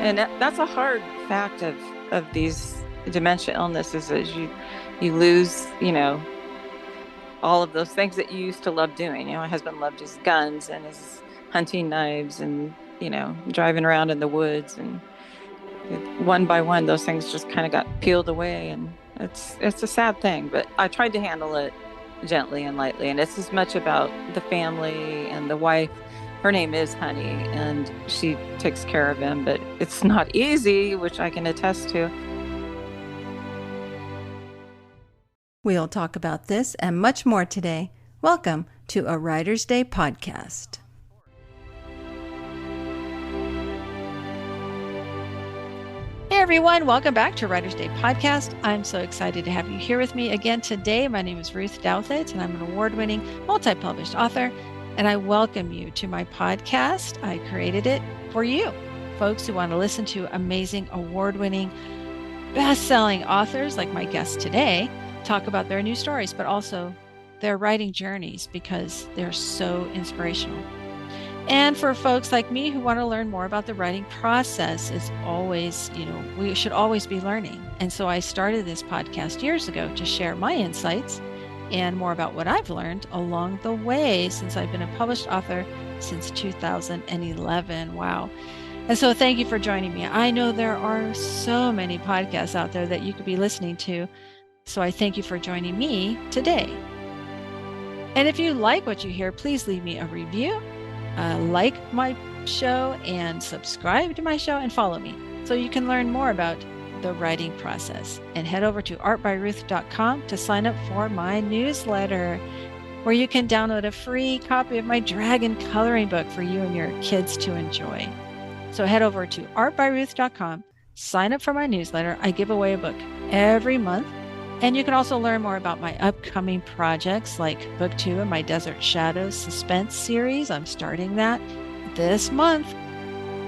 And that's a hard fact of these dementia illnesses is you lose, all of those things that you used to love doing. My husband loved his guns and his hunting knives and, driving around in the woods, and one by one those things just kind of got peeled away, and it's a sad thing, but I tried to handle it gently and lightly, and it's as much about the family and the wife. Her name is Honey, and she takes care of him, but it's not easy, which I can attest to. We'll talk about this and much more today. Welcome to a Writer's Day podcast. Hey everyone, welcome back to Writer's Day podcast. I'm so excited to have you here with me again today. My name is Ruth Douthit, and I'm an award-winning, multi-published author, and I welcome you to my podcast. I created it for you, folks who want to listen to amazing, award-winning, best-selling authors like my guest today talk about their new stories, but also their writing journeys, because they're so inspirational. And for folks like me who want to learn more about the writing process, is always, we should always be learning. And so I started this podcast years ago to share my insights and more about what I've learned along the way, since I've been a published author since 2011. Wow. And so thank you for joining me. I know there are so many podcasts out there that you could be listening to. So I thank you for joining me today. And if you like what you hear, please leave me a review, like my show, and subscribe to my show, and follow me so you can learn more about the writing process. And head over to artbyruth.com to sign up for my newsletter, where you can download a free copy of my dragon coloring book for you and your kids to enjoy. So head over to artbyruth.com, sign up for my newsletter. I give away a book every month. And you can also learn more about my upcoming projects, like Book 2 of my Desert Shadows suspense series. I'm starting that this month,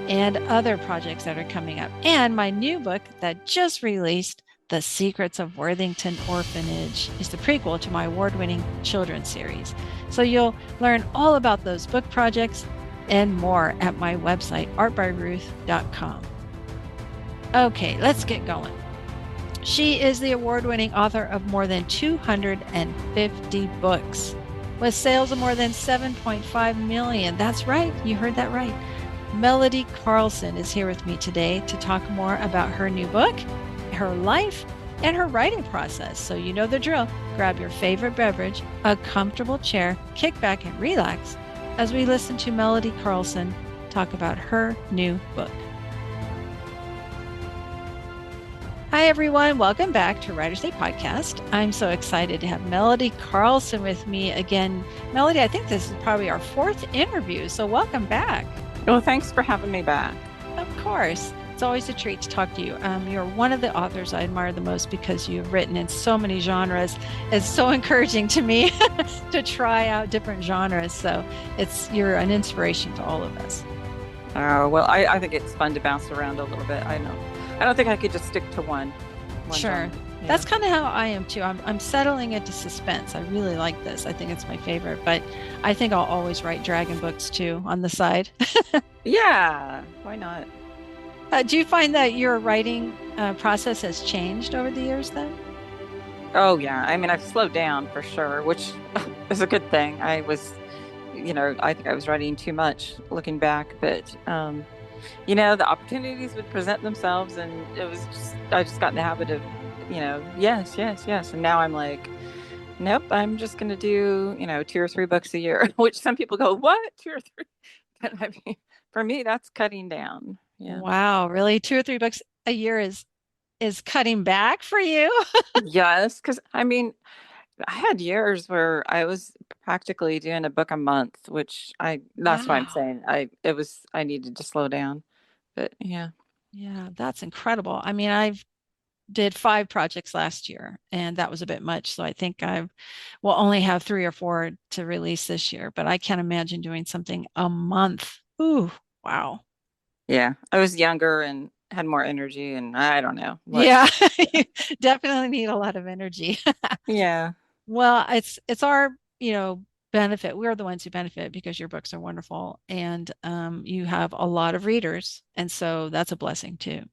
and other projects that are coming up. And my new book that just released, The Secrets of Worthington Orphanage, is the prequel to my award-winning children's series. So you'll learn all about those book projects and more at my website, artbyruth.com. Okay, let's get going. She is the award-winning author of more than 250 books, with sales of more than 7.5 million. That's right, you heard that right. Melody Carlson is here with me today to talk more about her new book, her life, and her writing process. So you know the drill. Grab your favorite beverage, a comfortable chair, kick back and relax as we listen to Melody Carlson talk about her new book. Hi, everyone. Welcome back to Writer's Day podcast. I'm so excited to have Melody Carlson with me again. Melody, I think this is probably our fourth interview, so welcome back. Well, thanks for having me back. Of course. It's always a treat to talk to you. You're one of the authors I admire the most because you've written in so many genres. It's so encouraging to me to try out different genres. So you're an inspiration to all of us. Oh, well, I think it's fun to bounce around a little bit. I know. I don't think I could just stick to one Sure. Yeah. That's kind of how I am too. I'm settling into suspense. I really like this. I think it's my favorite, but I think I'll always write dragon books too on the side. Yeah, why not? Do you find that your writing process has changed over the years then? Oh, yeah. I mean, I've slowed down for sure, which is a good thing. I think I was writing too much looking back, but the opportunities would present themselves, and I just got in the habit of, yes, yes, yes. And now I'm like, nope, I'm just going to do, 2 or 3 books a year, which some people go, what? 2 or 3? But I mean, for me, that's cutting down. Yeah. Wow, really? 2 or 3 books a year is cutting back for you? Yes, because I mean, I had years where I was practically doing a book a month, that's why I'm Wow. saying I needed to slow down. But yeah. Yeah, that's incredible. I mean, I've did 5 projects last year, and that was a bit much. So I think I will only have 3 or 4 to release this year, but I can't imagine doing something a month. Ooh, wow. Yeah. I was younger and had more energy, and I don't know what. Yeah, you definitely need a lot of energy. Yeah. Well, it's our, benefit. We're the ones who benefit because your books are wonderful and you have a lot of readers. And so that's a blessing too.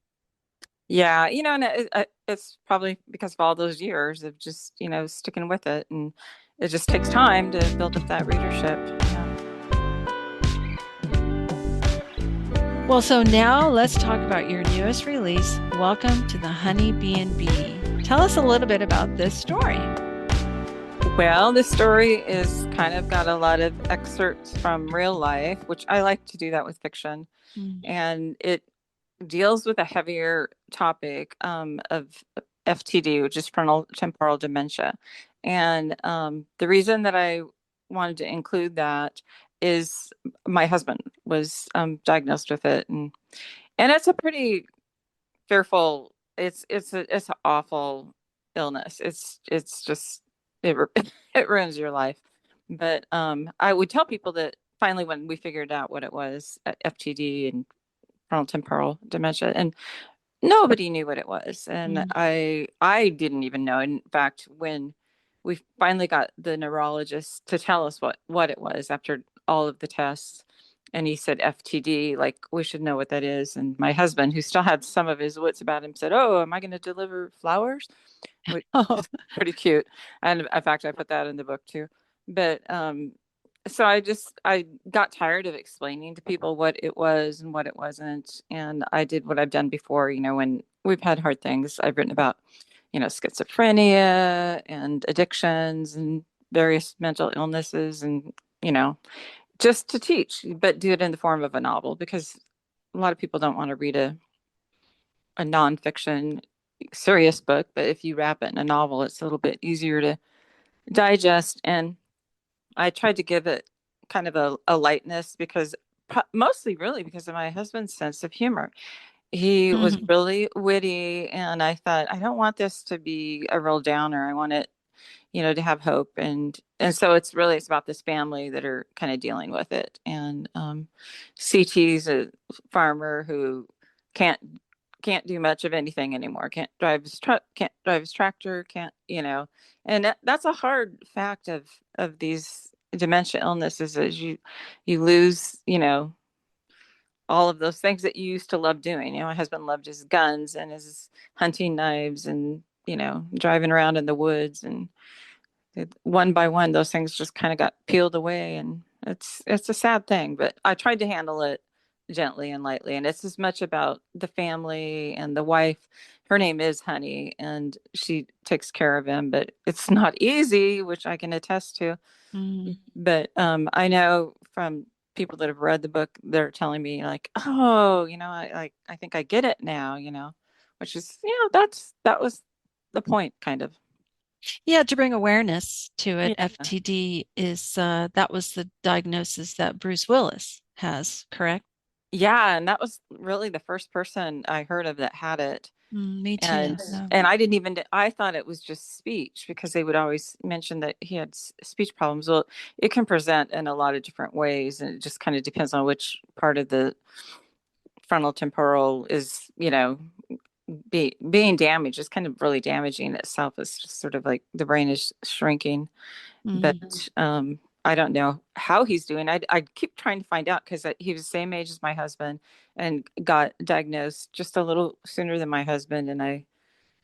Yeah, and it's probably because of all those years of just, sticking with it. And it just takes time to build up that readership. Yeah. Well, so now let's talk about your newest release, Welcome to the Honey Bee and Bee. Tell us a little bit about this story. Well, this story is kind of got a lot of excerpts from real life, which I like to do that with fiction. Mm. And it deals with a heavier topic of FTD, which is frontal temporal dementia. And the reason that I wanted to include that is my husband was diagnosed with it, and it's a pretty fearful. It's an awful illness. It's just it ruins your life. But I would tell people that finally when we figured out what it was, FTD and frontal temporal dementia, and nobody knew what it was, and Mm. I didn't even know. In fact, when we finally got the neurologist to tell us what it was after all of the tests, and he said FTD, like we should know what that is. And my husband, who still had some of his wits about him, said, "Oh, am I going to deliver flowers?" Which Oh. is pretty cute. And in fact, I put that in the book too. But so I got tired of explaining to people what it was and what it wasn't. And I did what I've done before, when we've had hard things. I've written about, schizophrenia and addictions and various mental illnesses and, just to teach, but do it in the form of a novel because a lot of people don't want to read a nonfiction serious book, but if you wrap it in a novel, it's a little bit easier to digest. And I tried to give it kind of a lightness because mostly really because of my husband's sense of humor. He was Mhm. really witty, and I thought, I don't want this to be a real downer. I want it, to have hope. And so it's about this family that are kind of dealing with it. And CT's a farmer who can't can't do much of anything anymore. Can't drive his truck, can't drive his tractor, can't, and that's a hard fact of these dementia illnesses is you lose, all of those things that you used to love doing. My husband loved his guns and his hunting knives and, driving around in the woods, and one by one those things just kind of got peeled away, and it's a sad thing, but I tried to handle it gently and lightly. And it's as much about the family and the wife. Her name is Honey, and she takes care of him, but it's not easy, which I can attest to. Mm. But I know from people that have read the book, they're telling me like, oh, I think I get it now, which is, that was the point, kind of. Yeah, to bring awareness to it, Yeah. FTD is that was the diagnosis that Bruce Willis has, correct? Yeah, and that was really the first person I heard of that had it. Me And too. Yeah. and I didn't even I thought it was just speech because they would always mention that he had speech problems. Well, it can present in a lot of different ways, and it just kind of depends on which part of the frontal temporal is, being damaged. Is kind of really damaging itself. It's just sort of like the brain is shrinking. Mm. But I don't know how he's doing. I keep trying to find out because he was the same age as my husband and got diagnosed just a little sooner than my husband. And I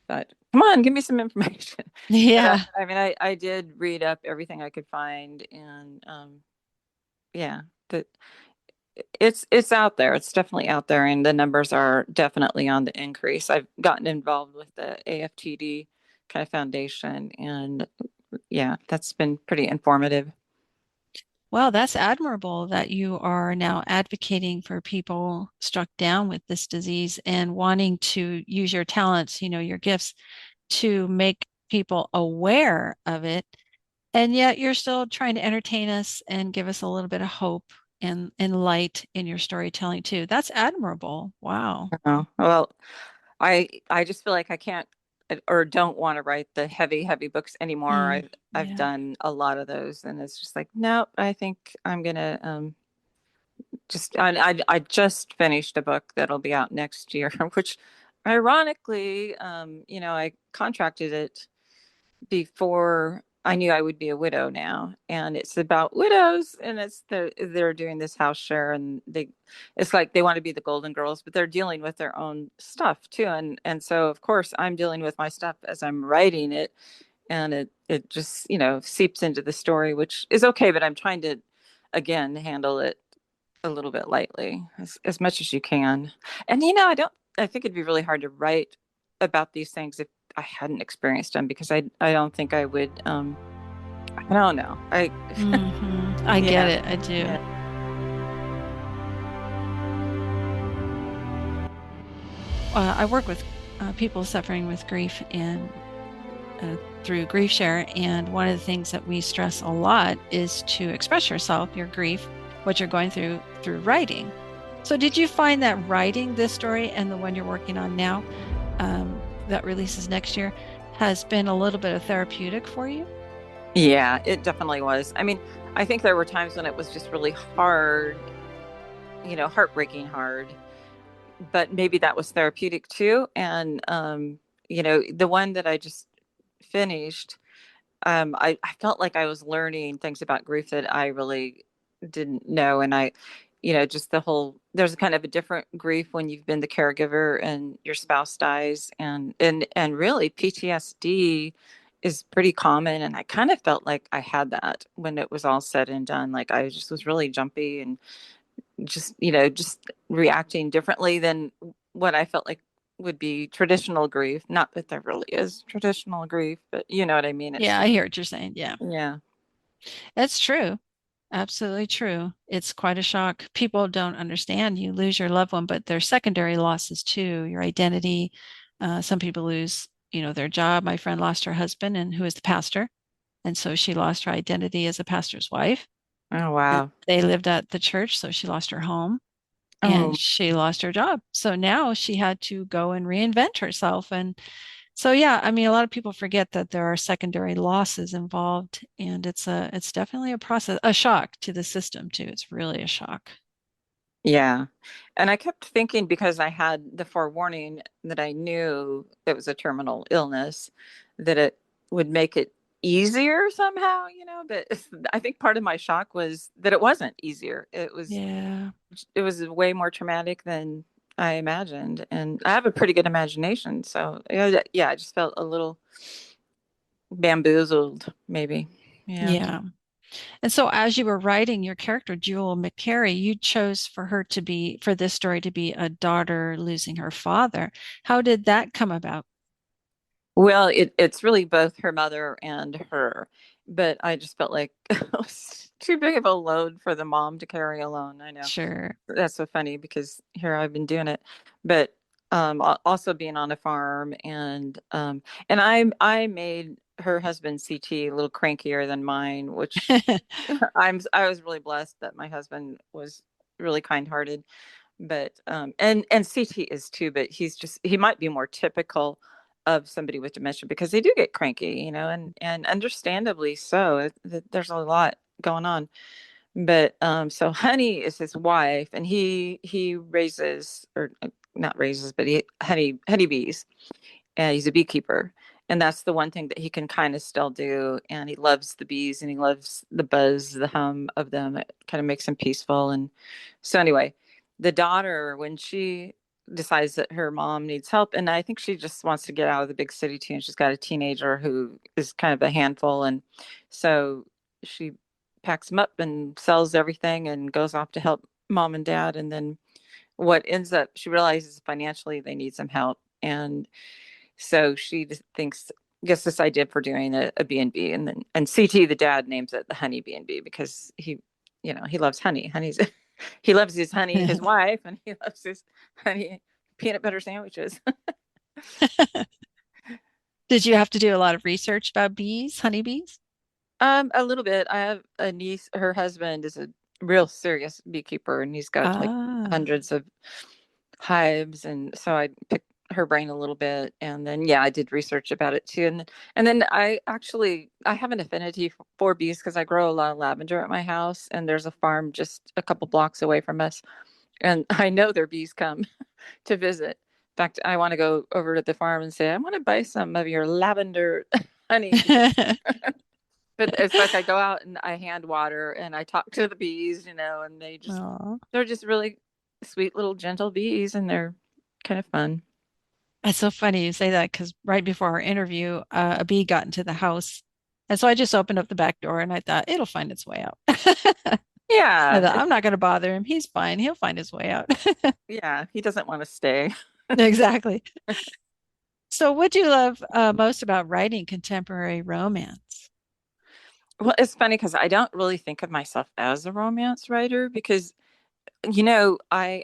thought, come on, give me some information. But Yeah. I mean, I did read up everything I could find, and yeah, that it's out there. It's definitely out there, and the numbers are definitely on the increase. I've gotten involved with the AFTD kind of foundation, and yeah, that's been pretty informative. Well, that's admirable that you are now advocating for people struck down with this disease and wanting to use your talents, your gifts to make people aware of it. And yet you're still trying to entertain us and give us a little bit of hope and light in your storytelling too. That's admirable. Wow. Oh, well, I just feel like I can't or don't want to write the heavy books anymore. Mm, I've yeah. done a lot of those, and it's just like, nope, I think I'm gonna just I just finished a book that'll be out next year, which ironically, I contracted it before. I knew I would be a widow now, and it's about widows, and they're doing this house share, and it's like they want to be the Golden Girls, but they're dealing with their own stuff too, and so of course I'm dealing with my stuff as I'm writing it, and it just seeps into the story, which is okay, but I'm trying to again handle it a little bit lightly as much as you can. And I think it'd be really hard to write about these things if I hadn't experienced them, because I don't think I would I don't know. I get Yeah. it. I do. Yeah. I work with people suffering with grief and through grief share, and one of the things that we stress a lot is to express yourself, your grief, what you're going through writing. So, did you find that writing this story and the one you're working on now, that releases next year, has been a little bit of therapeutic for you? Yeah, it definitely was. I mean, I think there were times when it was just really hard, heartbreaking hard, but maybe that was therapeutic too. And the one that I just finished, I felt like I was learning things about grief that I really didn't know. And just there's kind of a different grief when you've been the caregiver and your spouse dies, and really PTSD is pretty common. And I kind of felt like I had that when it was all said and done. Like I just was really jumpy and just reacting differently than what I felt like would be traditional grief. Not that there really is traditional grief, but you know what I mean. It's Yeah, I just, hear what you're saying. Yeah, yeah. that's true. Absolutely true. It's quite a shock. People don't understand. You lose your loved one, but there's secondary losses too, your identity. Some people lose, their job. My friend lost her husband and who is the pastor. And so she lost her identity as a pastor's wife. Oh, And wow. they lived at the church, so she lost her home and Oh, she lost her job. So now she had to go and reinvent herself. And so yeah, I mean, a lot of people forget that there are secondary losses involved, and it's definitely a process, a shock to the system too. It's really a shock. yeah. And I kept thinking, because I had the forewarning that I knew it was a terminal illness, that it would make it easier somehow, but I think part of my shock was that it wasn't easier. Yeah. It was way more traumatic than I imagined. And I have a pretty good imagination. So yeah, I just felt a little bamboozled, maybe. Yeah. Yeah. And so as you were writing your character, Jewel McCary, you chose for this story to be a daughter losing her father. How did that come about? Well, it's really both her mother and her, but I just felt like it was too big of a load for the mom to carry alone. I know Sure. that's so funny, because here I've been doing it, but also being on a farm, and I made her husband CT a little crankier than mine, which I was really blessed that my husband was really kind-hearted, but and CT is too, but he might be more typical of somebody with dementia, because they do get cranky, and understandably so. There's a lot going on. But so Honey is his wife, and he raises, or not raises, but he honeybees, and he's a beekeeper. And that's the one thing that he can kind of still do. And he loves the bees, and he loves the buzz, the hum of them. It kind of makes him peaceful. And so, anyway, the daughter, when she decides that her mom needs help, and I think she just wants to get out of the big city too, and she's got a teenager who is kind of a handful. And so she packs him up and sells everything and goes off to help mom and dad. And then what ends up, she realizes financially they need some help. And so she just gets this idea for doing a B&B, and CT, the dad, names it the Honey B&B, because he loves honey. He loves his honey, his wife, and he loves his honey peanut butter sandwiches. Did you have to do a lot of research about bees, honeybees? A little bit. I have a niece. Her husband is a real serious beekeeper, and he's got like Ah. hundreds of hives, and so I picked her brain a little bit, and then yeah, I did research about it too. And then I have an affinity for bees, because I grow a lot of lavender at my house, and there's a farm just a couple blocks away from us, and I know their bees come to visit. In fact, I want to go over to the farm and say, I want to buy some of your lavender honey, because But it's like I go out and I hand water and I talk to the bees, and Oh, they're just really sweet little gentle bees and they're kind of fun. it's so funny you say that because right before our interview, a bee got into the house. And so I just opened up the back door and I thought it'll find its way out. I Yeah, thought, I'm not going to bother him. He's fine. He'll find his way out. yeah, he doesn't want to stay. Exactly. So, what do you love most about writing contemporary romance? Well, it's funny because I don't really think of myself as a romance writer because, I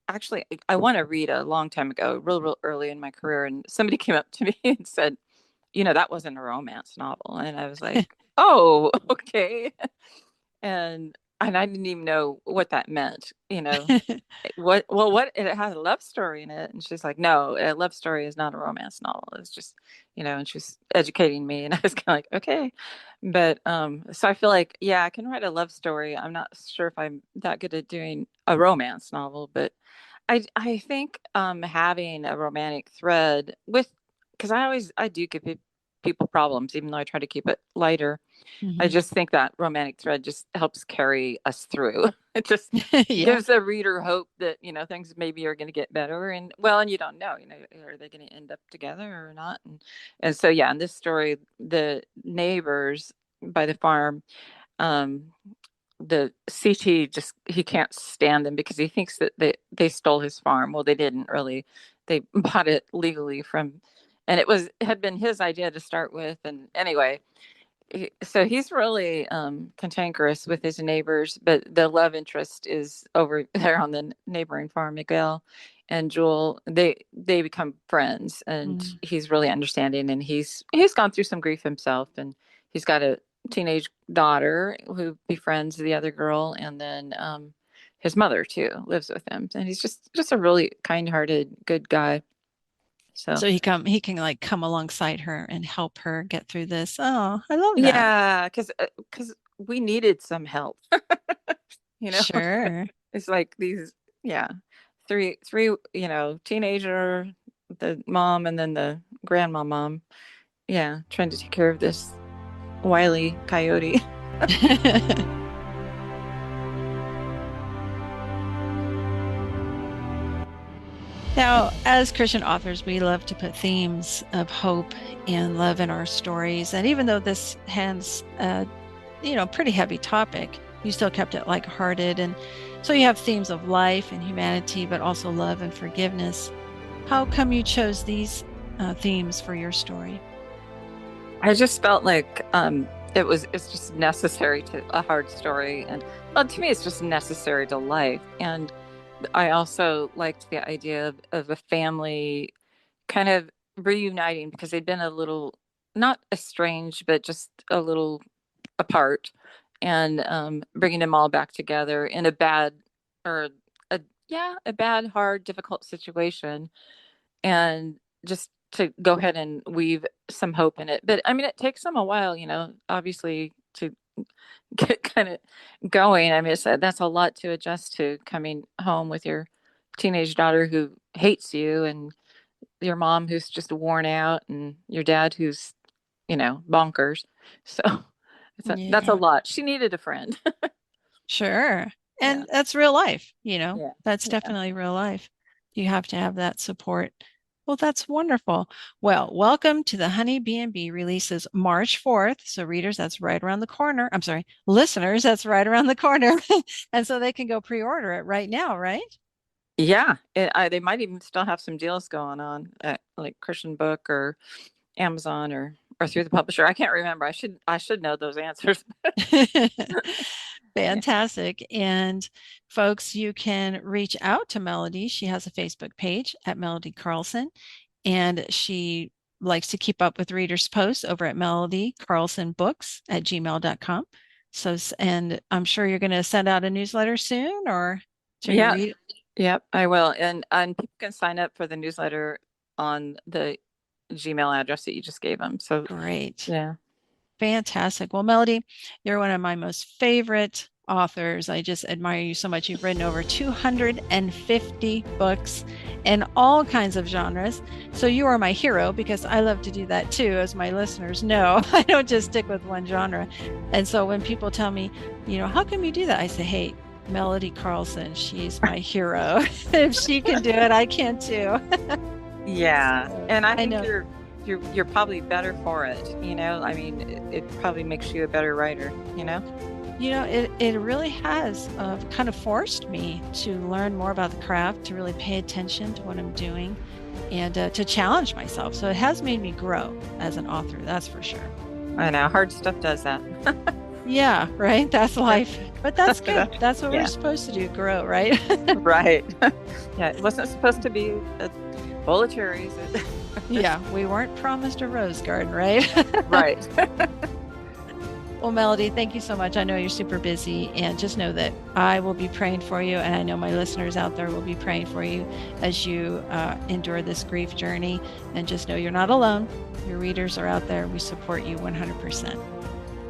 actually I want to read a long time ago, real early in my career, and somebody came up to me and said, that wasn't a romance novel. And I was like, oh, okay. And I didn't even know what that meant, what it has a love story in it. And she's like, no, a love story is not a romance novel. It's just, and she's educating me. And I was kind of like, okay. But so I feel like, yeah, I can write a love story. I'm not sure if I'm that good at doing a romance novel, but I think having a romantic thread with, because I do give people problems, even though I try to keep it lighter. I Hmm. just think that romantic thread just helps carry us through. It just Yeah. gives the reader hope that, things maybe are going to get better. And well, and you don't know, are they going to end up together or not? And so, yeah, in this story, the neighbors by the farm, um, the CT just, he can't stand them because he thinks that they stole his farm. Well, they didn't really. They bought it legally and it had been his idea to start with. And anyway, so he's really cantankerous with his neighbors, but the love interest is over there on the neighboring farm. Miguel and Jewel, they become friends, and Mm. he's really understanding. And he's gone through some grief himself, and he's got a teenage daughter who befriends the other girl, and then his mother too lives with him, and he's just a really kind-hearted, good guy. So So he can like come alongside her and help her get through this. Oh, I love that. yeah, because we needed some help. you know Sure. it's like these, yeah, three, teenager, the mom, and then the grandma mom, yeah, trying to take care of this wily coyote. Now, as Christian authors, we love to put themes of hope and love in our stories. And even though this has pretty heavy topic, you still kept it lighthearted. And so you have themes of life and humanity, but also love and forgiveness. How come you chose these themes for your story? I just felt like it's just necessary to a hard story, and well, to me it's just necessary to life. And I also liked the idea of a family kind of reuniting because they'd been a little, not estranged, but just a little apart, and bringing them all back together in a bad, or a yeah, a bad, hard, difficult situation, and just to go ahead and weave some hope in it. But I mean, it takes them a while, obviously, to get kind of going. I mean, that's a lot to adjust to, coming home with your teenage daughter who hates you, and your mom who's just worn out, and your dad who's, bonkers. So that's a Yeah, lot. She needed a friend. sure. Yeah. And that's real life, Yeah. that's Yeah. definitely real life. You have to have that support. Well, that's wonderful. Well, welcome to the Honey B&B releases March 4th. So readers, that's right around the corner. I'm sorry, listeners, that's right around the corner. And so they can go pre-order it right now, right? Yeah. They might even still have some deals going on at like Christian Book or Amazon, or through the publisher. I can't remember. I should know those answers. Yeah. Fantastic. And folks, you can reach out to Melody. She has a Facebook page at Melody Carlson, and she likes to keep up with readers' posts over at melodycarlsonbooks@gmail.com. So, and I'm sure you're going to send out a newsletter soon, or to your Yeah. read. Yep, I will. And people can sign up for the newsletter on the Gmail address that you just gave them. So Great. yeah. Fantastic. Well, Melody, you're one of my most favorite authors. I just admire you so much. You've written over 250 books, in all kinds of genres. So you are my hero because I love to do that too, as my listeners know. I don't just stick with one genre. And so when people tell me, how come you do that? I say, hey, Melody Carlson, she's my hero. If she can do it, I can too. Yeah. So, And I I think know. you're probably better for it, I mean, it probably makes you a better writer, It really has kind of forced me to learn more about the craft, to really pay attention to what I'm doing, and to challenge myself. So it has made me grow as an author, that's for sure. I know hard stuff does that. Yeah, right. That's life. But that's good. That's what we're Yeah. supposed to do, grow, right? Right. Yeah, it wasn't supposed to be a bowl of cherries. Yeah, we weren't promised a rose garden, right? Right. Well, Melody, thank you so much. I know you're super busy, and just know that I will be praying for you, and I know my listeners out there will be praying for you as you endure this grief journey. And just know you're not alone. Your readers are out there. We support you 100%.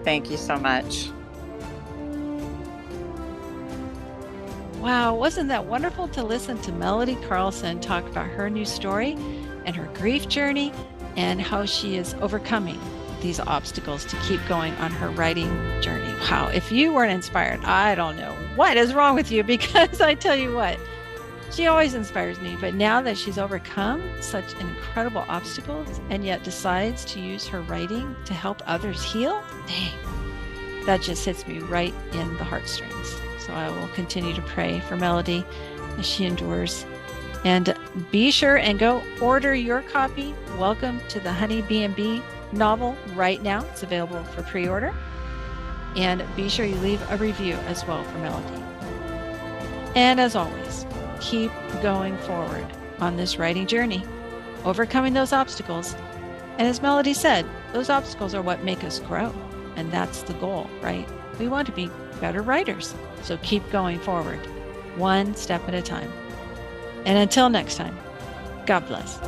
Thank you so much. Wow, wasn't that wonderful to listen to Melody Carlson talk about her new story and her grief journey and how she is overcoming these obstacles to keep going on her writing journey. Wow, if you weren't inspired, I don't know what is wrong with you, because I tell you what, she always inspires me. But now that she's overcome such incredible obstacles and yet decides to use her writing to help others heal, dang, that just hits me right in the heartstrings. So I will continue to pray for Melody as she endures. And be sure and go order your copy. Welcome to the Honey B&B novel right now. It's available for pre-order. And be sure you leave a review as well for Melody. And as always, keep going forward on this writing journey, overcoming those obstacles. And as Melody said, those obstacles are what make us grow. And that's the goal, right? We want to be better writers. So keep going forward, one step at a time. And until next time, God bless.